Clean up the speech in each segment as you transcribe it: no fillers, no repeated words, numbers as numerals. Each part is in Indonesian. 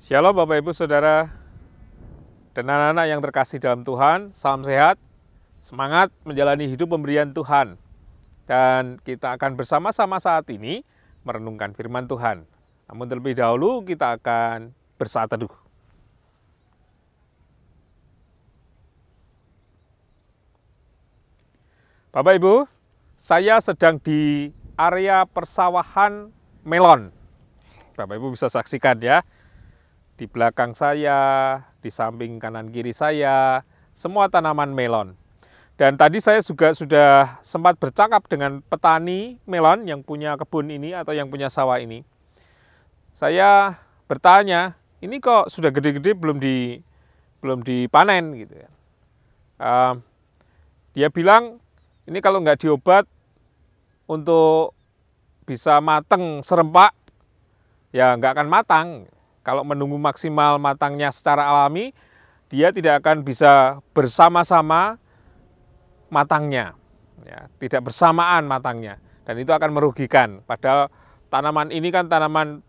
Shalom Bapak Ibu Saudara dan anak-anak yang terkasih dalam Tuhan, salam sehat, semangat menjalani hidup pemberian Tuhan. Dan kita akan bersama-sama saat ini merenungkan firman Tuhan. Namun terlebih dahulu kita akan bersaat teduh. Bapak Ibu, saya sedang di area persawahan melon. Bapak Ibu bisa saksikan ya. Di belakang saya, di samping kanan kiri saya, semua tanaman melon. Dan tadi saya juga sudah sempat bercakap dengan petani melon yang punya kebun ini atau yang punya sawah ini. Saya bertanya, ini kok sudah gede-gede belum dipanen gitu ya. Dia bilang, ini kalau nggak diobat untuk bisa mateng serempak, ya nggak akan matang. Kalau menunggu maksimal matangnya secara alami, dia tidak akan bisa bersama-sama matangnya, ya, tidak bersamaan matangnya, dan itu akan merugikan. Padahal tanaman ini kan tanaman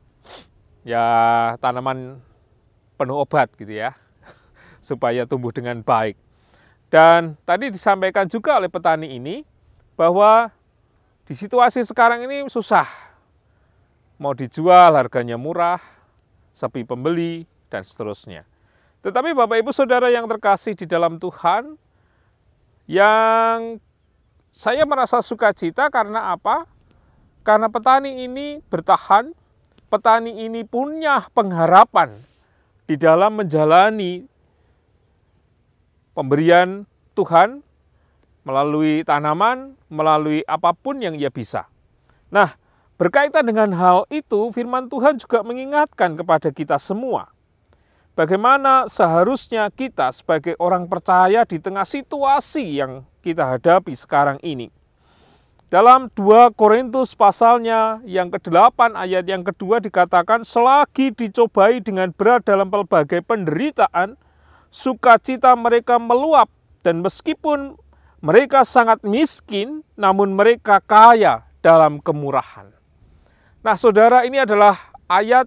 penuh obat gitu ya, supaya tumbuh dengan baik. Dan tadi disampaikan juga oleh petani ini bahwa di situasi sekarang ini susah, mau dijual harganya murah, sepi pembeli, dan seterusnya. Tetapi Bapak Ibu Saudara yang terkasih di dalam Tuhan, yang saya merasa sukacita karena apa? Karena petani ini bertahan, petani ini punya pengharapan di dalam menjalani pemberian Tuhan melalui tanaman, melalui apapun yang ia bisa. Nah, berkaitan dengan hal itu, firman Tuhan juga mengingatkan kepada kita semua bagaimana seharusnya kita sebagai orang percaya di tengah situasi yang kita hadapi sekarang ini. Dalam 2 Korintus pasalnya yang ke-8 ayat yang kedua dikatakan, selagi dicobai dengan berat dalam pelbagai penderitaan, sukacita mereka meluap, dan meskipun mereka sangat miskin, namun mereka kaya dalam kemurahan. Nah, saudara, ini adalah ayat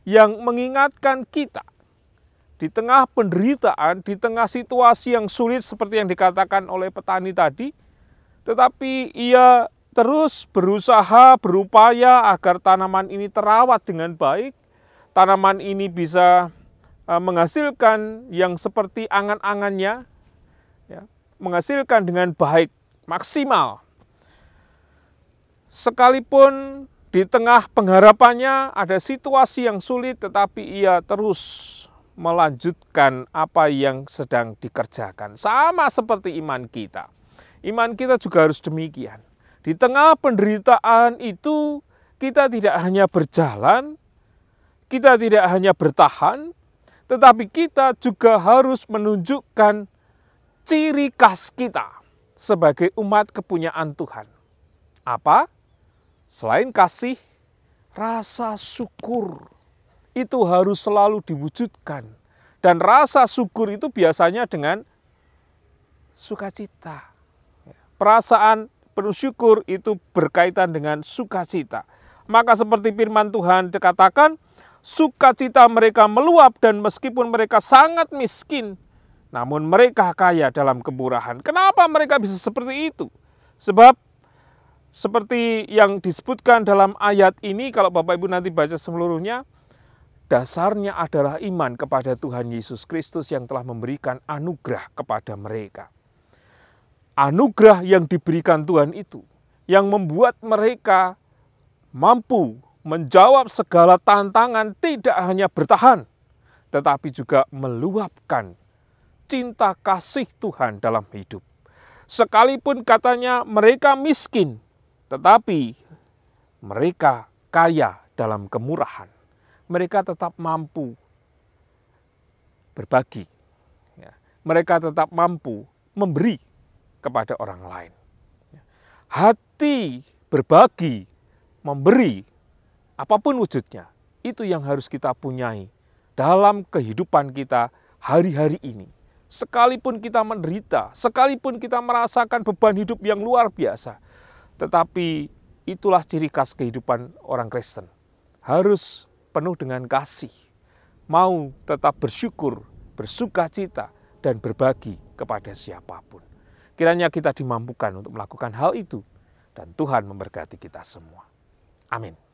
yang mengingatkan kita di tengah penderitaan, di tengah situasi yang sulit seperti yang dikatakan oleh petani tadi, tetapi ia terus berusaha, berupaya agar tanaman ini terawat dengan baik, tanaman ini bisa menghasilkan yang seperti angan-angannya, ya, menghasilkan dengan baik, maksimal. Sekalipun di tengah pengharapannya ada situasi yang sulit, tetapi ia terus melanjutkan apa yang sedang dikerjakan. Sama seperti iman kita. Iman kita juga harus demikian. Di tengah penderitaan itu, kita tidak hanya berjalan, kita tidak hanya bertahan, tetapi kita juga harus menunjukkan ciri khas kita sebagai umat kepunyaan Tuhan. Apa? Selain kasih, rasa syukur itu harus selalu diwujudkan. Dan rasa syukur itu biasanya dengan sukacita. Perasaan penuh syukur itu berkaitan dengan sukacita. Maka seperti firman Tuhan dikatakan, sukacita mereka meluap dan meskipun mereka sangat miskin, namun mereka kaya dalam kemurahan. Kenapa mereka bisa seperti itu? Sebab seperti yang disebutkan dalam ayat ini, kalau Bapak Ibu nanti baca seluruhnya, dasarnya adalah iman kepada Tuhan Yesus Kristus yang telah memberikan anugerah kepada mereka. Anugerah yang diberikan Tuhan itu, yang membuat mereka mampu menjawab segala tantangan, tidak hanya bertahan, tetapi juga meluapkan cinta kasih Tuhan dalam hidup. Sekalipun katanya mereka miskin, tetapi mereka kaya dalam kemurahan. Mereka tetap mampu berbagi. Mereka tetap mampu memberi kepada orang lain. Hati berbagi, memberi, apapun wujudnya, itu yang harus kita punyai dalam kehidupan kita hari-hari ini. Sekalipun kita menderita, sekalipun kita merasakan beban hidup yang luar biasa, tetapi itulah ciri khas kehidupan orang Kristen. Harus penuh dengan kasih, mau tetap bersyukur, bersuka cita, dan berbagi kepada siapapun. Kiranya kita dimampukan untuk melakukan hal itu, dan Tuhan memberkati kita semua. Amin.